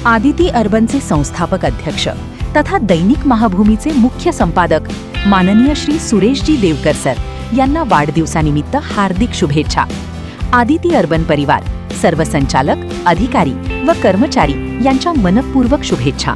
आदिती अर्बनचे संस्थापक अध्यक्ष तथा दैनिक महाभूमीचे मुख्य संपादक माननीय श्री सुरेशजी देवकर सर यांना वाढदिवसानिमित्त हार्दिक शुभेच्छा. आदिती अर्बन परिवार, सर्व संचालक, अधिकारी व कर्मचारी यांच्या मनपूर्वक शुभेच्छा.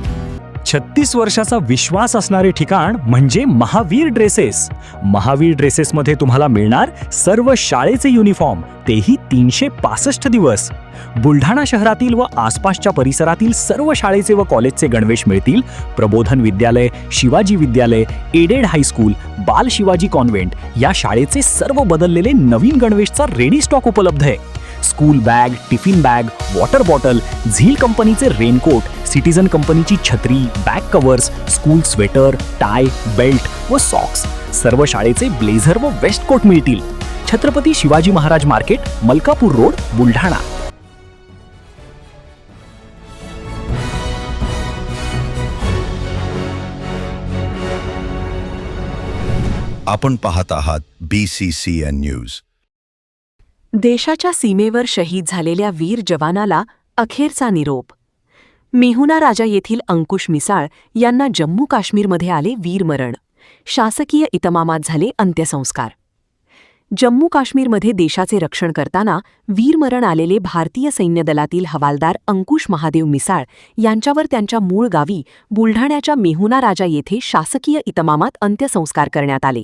36 वर्षाचा विश्वास असणारे ठिकाण म्हणजे महावीर ड्रेसेस. महावीर ड्रेसेसमध्ये तुम्हाला मिळणार सर्व शाळेचे युनिफॉर्म, तेही 365 दिवस. बुलढाणा शहरातील व आसपासच्या परिसरातील सर्व शाळेचे व कॉलेजचे गणवेश मिळतील. प्रबोधन विद्यालय, शिवाजी विद्यालय, एडेड हायस्कूल, बाल शिवाजी कॉन्व्हेंट या शाळेचे सर्व बदललेले नवीन गणवेशचा रेडी स्टॉक उपलब्ध आहे. School bag, tiffin bag, water bottle, झील कंपनीचे रेनकोट, सिटीजन कंपनीची छत्री, back covers, school sweater, tie, belt व सॉक्स, सर्व शाळेचे ब्लेझर व वेस्ट कोट मिळतील. Chhatrapati Shivaji Maharaj market, Malkapur road, Buldhana. आपण पाहत आहात BCCN न्यूज. देशाच्या सीमेवर शहीद झालेल्या वीर जवानाला अखेरचा निरोप. मेहुना राजा येथील अंकुश मिसाळ यांना जम्मू काश्मीरमध्ये आले वीरमरण. शासकीय इतमामात झाले अंत्यसंस्कार. जम्मू काश्मीरमध्ये देशाचे रक्षण करताना वीरमरण आलेले भारतीय सैन्य दलातील हवालदार अंकुश महादेव मिसाळ यांच्यावर त्यांच्या मूळ गावी बुलढाण्याच्या मेहुना राजा येथे शासकीय इतमामात अंत्यसंस्कार करण्यात आले.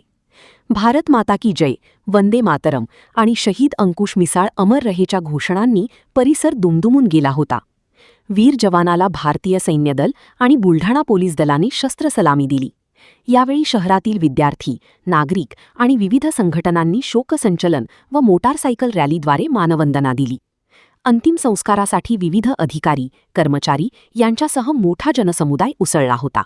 भारत माता की जय, वंदे मातरम आणि शहीद अंकुश मिसाळ अमर रहेच्या घोषणांनी परिसर दुमदुमून गेला होता. वीर जवानाला भारतीय सैन्य दल आणि बुलढाणा पोलीस दलाने शस्त्रसलामी दिली. यावेळी शहरातील विद्यार्थी, नागरिक आणि विविध संघटनांनी शोकसंचलन व मोटारसायकल रॅलीद्वारे मानवंदना दिली. अंतिम संस्कारासाठी विविध अधिकारी, कर्मचारी यांच्यासह मोठा जनसमुदाय उसळला होता.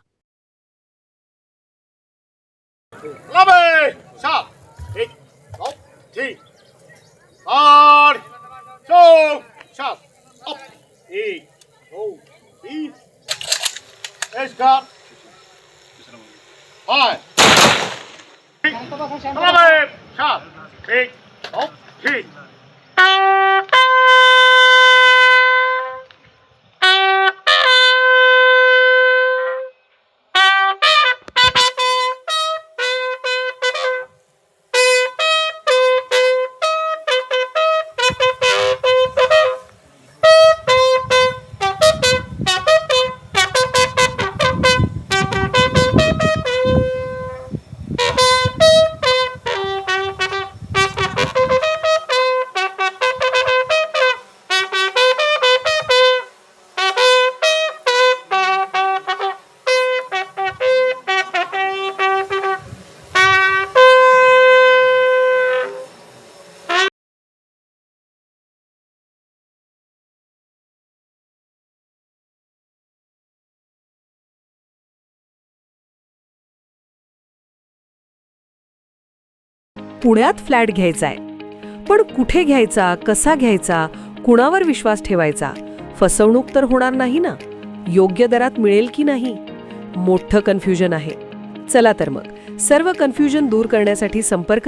पुण्यात फ्लॅट घ्यायचाय, पण कुठे घ्यायचा, कसा घ्यायचा, कुणावर विश्वास ठेवायचा? फसवणूक तर होणार नाही ना? योग्य दरात मिळेल की नाही? मोठं कन्फ्युजन आहे. चला तर मग सर्व कन्फ्युजन दूर करण्यासाठी संपर्क